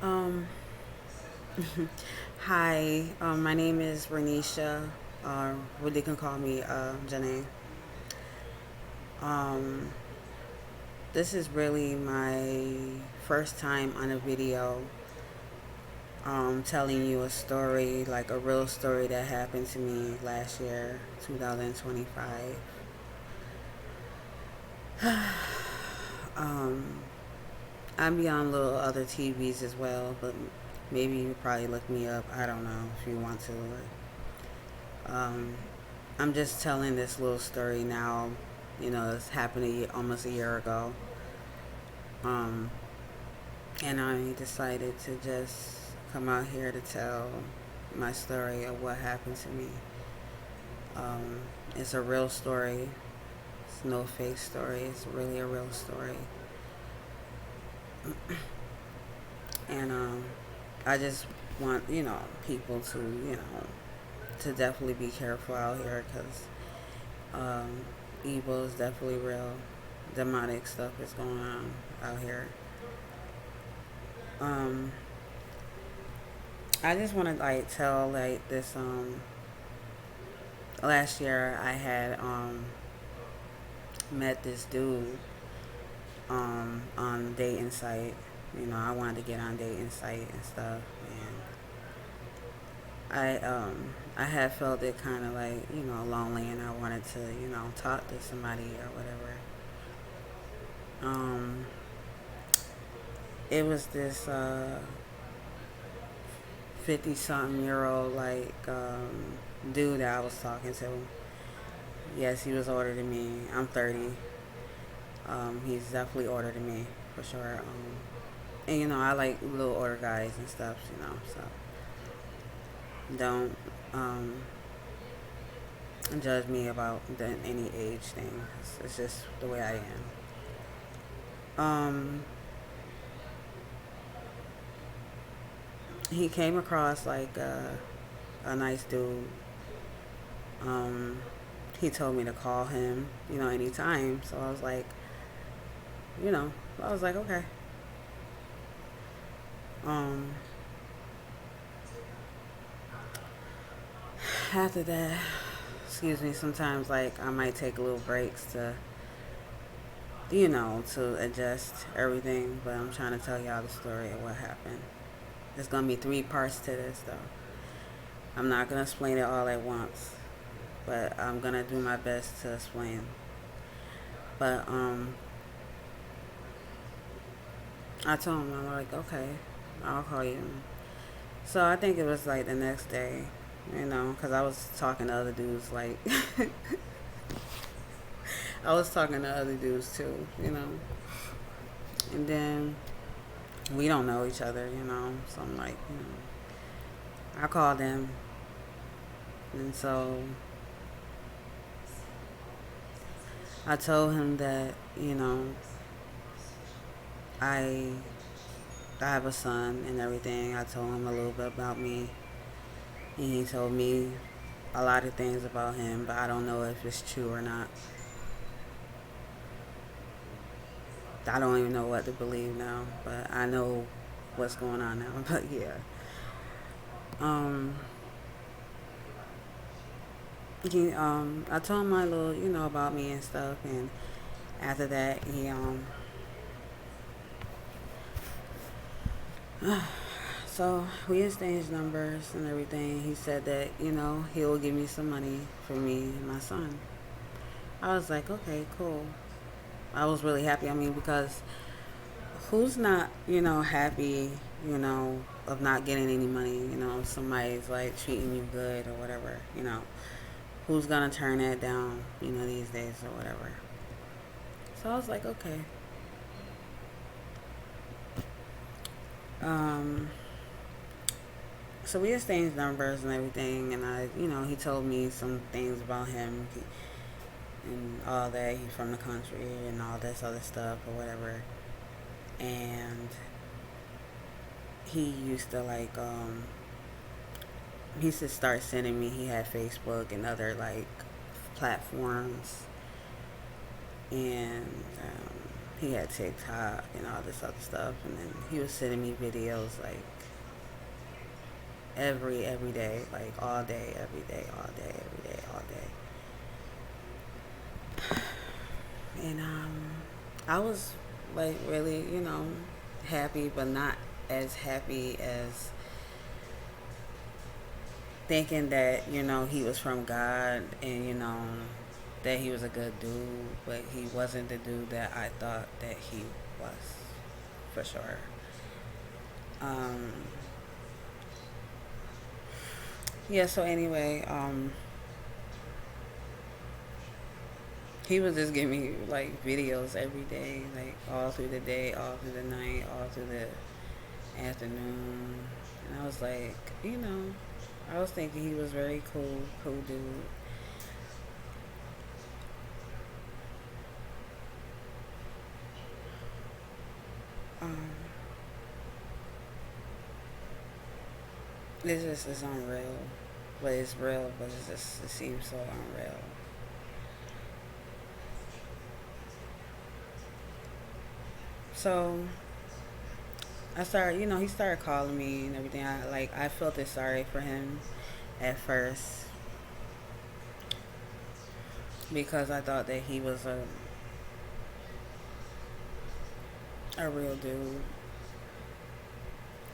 Um, Hi, my name is Renisha. They can call me Janae. Um, this is really my first time on a video telling you a story, like a real story that happened to me last year, 2025. um, I be on little other TVs as well, but maybe you probably look me up. I don't know if you want to. Um, I'm just telling this little story now. It's happened almost a year ago. Um, and I decided to just come out here to tell my story of what happened to me. Um, it's a real story. It's no fake story. It's really a real story. And I just want, people to definitely be careful out here because um, evil is definitely real. Demonic stuff is going on out here. Um, I just want to like tell like this. Last year I had met this dude on dating site. I wanted to get on dating site and stuff, and I had felt it kind of like lonely, and I wanted to talk to somebody or whatever. Um, it was this 50-something-year-old like dude that I was talking to. Yes, he was older than me. I'm 30. He's definitely older than me for sure. And I like little older guys and stuff. So don't judge me about any age thing. It's just the way I am. He came across like a nice dude. Um, he told me to call him, anytime. So I was like, you know, I was like, okay. Um, After that, excuse me, sometimes like I might take little breaks to adjust everything. But I'm trying to tell y'all the story of what happened. There's gonna be three parts to this though. I'm not gonna explain it all at once, but I'm gonna do my best to explain. But I told him I'm like, okay, I'll call you. So I think it was like the next day, because I was talking to other dudes. Like I was talking to other dudes too. And then we don't know each other. So I'm like, I called him, and so I told him that I I have a son and everything. I told him a little bit about me, and he told me a lot of things about him, but I don't know if it's true or not. I don't even know what to believe now, but I know what's going on now. But yeah, um, I told him my little, about me and stuff, and after that, so we exchanged numbers and everything. He said that he'll give me some money for me and my son. I was like, okay, cool. I was really happy. I mean, because who's not, happy, of not getting any money, if somebody's like treating you good or whatever, who's gonna turn that down, these days or whatever. So I was like, okay. Um, so we exchanged numbers and everything, and he told me some things about him and all that. He's from the country and all this other stuff or whatever. And he used to like he used to start sending me. He had Facebook and other like platforms, and he had TikTok and all this other stuff, and then he was sending me videos like every day, like all day, every day, all day, every day, all day. And I was like really, happy, but not as happy as thinking that he was from God, and that he was a good dude, but he wasn't the dude that I thought that he was, for sure. Um, yeah. So anyway, he was just giving me like videos every day, like all through the day, all through the night, all through the afternoon, and I was like, I was thinking he was very cool dude. Um, This just is unreal. But it's real, but it seems so unreal. So he started calling me and everything. I felt it sorry for him at first because I thought that he was a real dude.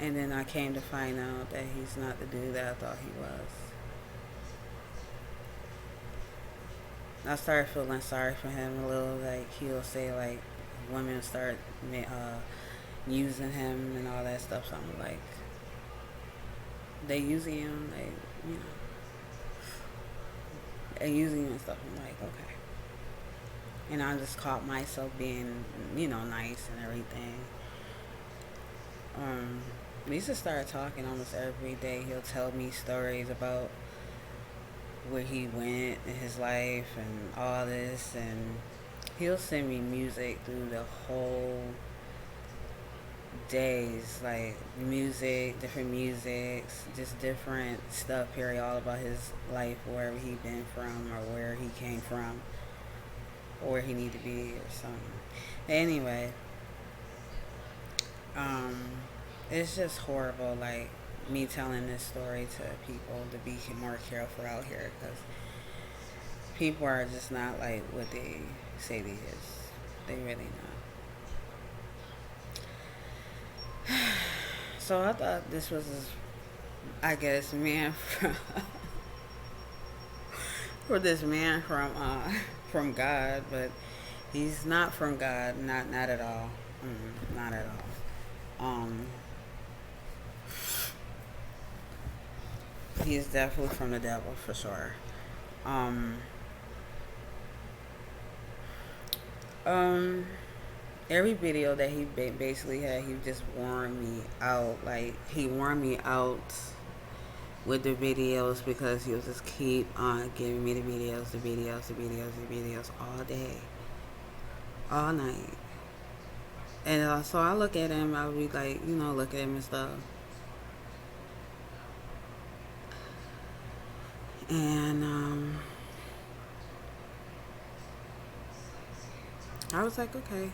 And then I came to find out that he's not the dude that I thought he was. I started feeling sorry for him a little. Like he'll say like women start using him and all that stuff. So I'm like, they using him, like they using him and stuff. I'm like, okay. And I just caught myself being, nice and everything. We used to start talking almost every day. He'll tell me stories about where he went in his life and all this, and he'll send me music through the whole days, like music, different musics, just different stuff, period, all about his life, wherever he been from or where he came from or where he need to be or something. Anyway, um, it's just horrible, like me telling this story to people to be more careful out here because people are just not like what they say they is. They really not. So I thought this was, I guess, man from for this man from God, but he's not from God. Not at all. Not at all. He is definitely from the devil for sure. Um, um, every video that he basically had, he just warned me out. Like he warned me out with the videos because he'll just keep on giving me the videos, the videos, the videos, the videos all day, all night. And so I look at him, I'll be like, look at him and stuff. And I was like, okay.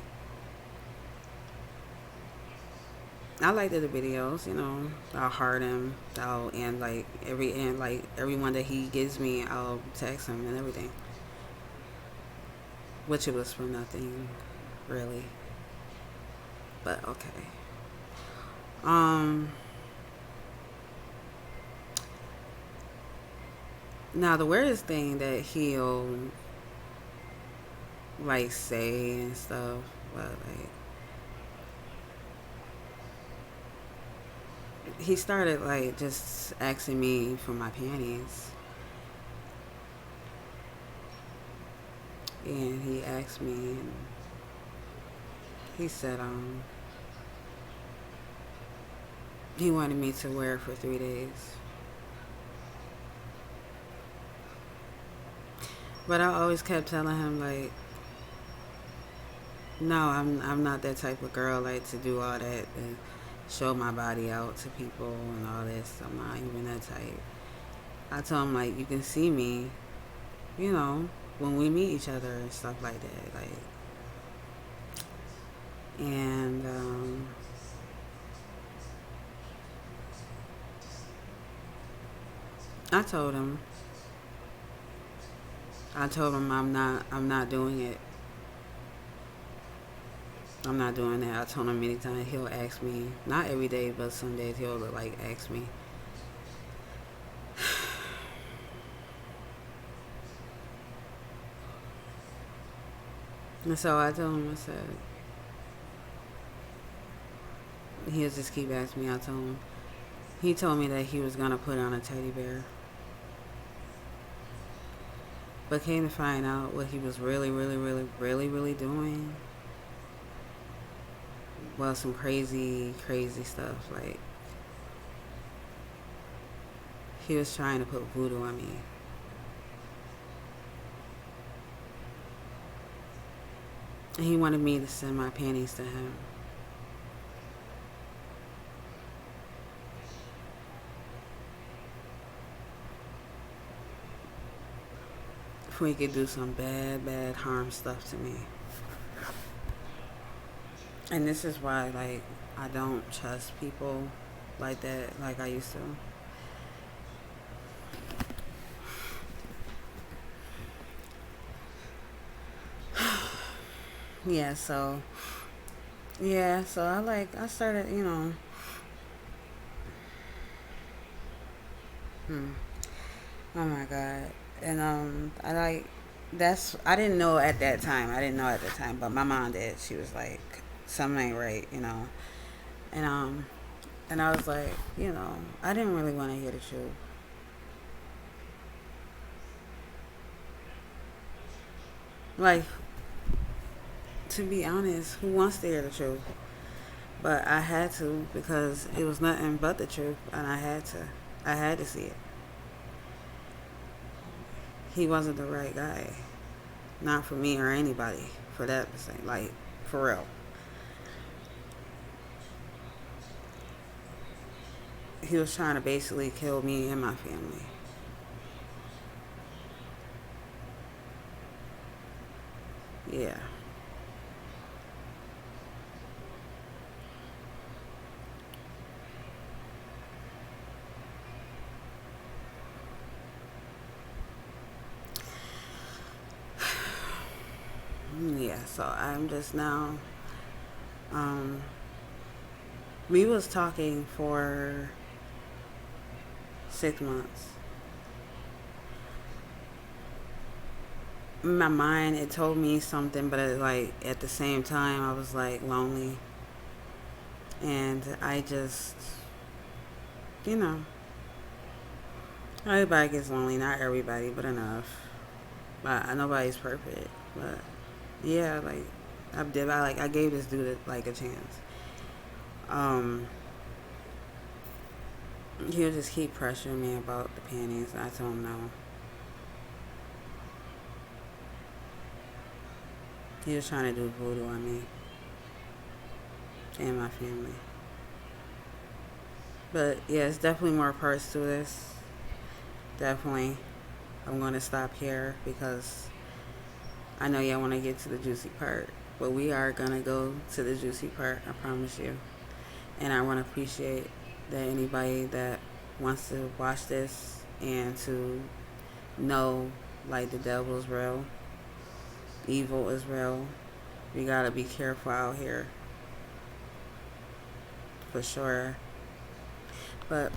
I liked the videos, I'll heart him. And everyone that he gives me, I'll text him and everything. Which it was for nothing, really. But okay. Um. Now the weirdest thing that he'll like say and stuff, but like he started like just asking me for my panties, and he asked me, and he said he wanted me to wear it for 3 days. But I always kept telling him like, no, I'm not that type of girl like to do all that and show my body out to people and all this. I'm not even that type. I told him like you can see me, when we meet each other and stuff like that. Like And I told him, I'm not doing it. I'm not doing that. I told him many times. He'll ask me, not every day, but some days he'll like ask me. And so I told him, I said, he'll just keep asking me. I told him, he told me that he was gonna put on a teddy bear. But came to find out what he was really doing. Well, some crazy stuff. Like, he was trying to put voodoo on me. And he wanted me to send my panties to him. Before he could do some bad harm stuff to me. And this is why, like, I don't trust people like that, like I used to. Yeah, so I started, hmm, oh my god. And I like that's I didn't know at that time. I didn't know at the time, but my mom did. She was like, something ain't right. And and I was like, I didn't really want to hear the truth. Like, to be honest, who wants to hear the truth? But I had to, because it was nothing but the truth, and I had to. I had to see it. He wasn't the right guy. Not for me or anybody, for that to say. Like, for real. He was trying to basically kill me and my family. Yeah. Yeah, so I'm just now, um, we was talking for 6 months. In my mind, it told me something, but like at the same time, I was like lonely, and I just, you know, everybody gets lonely. Not everybody, but enough. But nobody's perfect. But yeah, like I gave this dude like a chance. Um, he'll just keep pressuring me about the panties. I told him no. He was trying to do voodoo on me and my family. But yeah, it's definitely more parts to this. Definitely. I'm going to stop here because I know y'all want to get to the juicy part. But we are going to go to the juicy part, I promise you. And I want to appreciate that anybody that wants to watch this and to know, like, the devil is real, evil is real. We got to be careful out here, for sure. But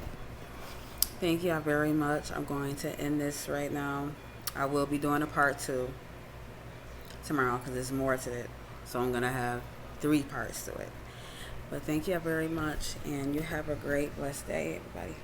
thank y'all very much. I'm going to end this right now. I will be doing a part 2 tomorrow because there's more to it. So I'm going to have 3 parts to it. But thank you very much, and you have a great, blessed day, everybody.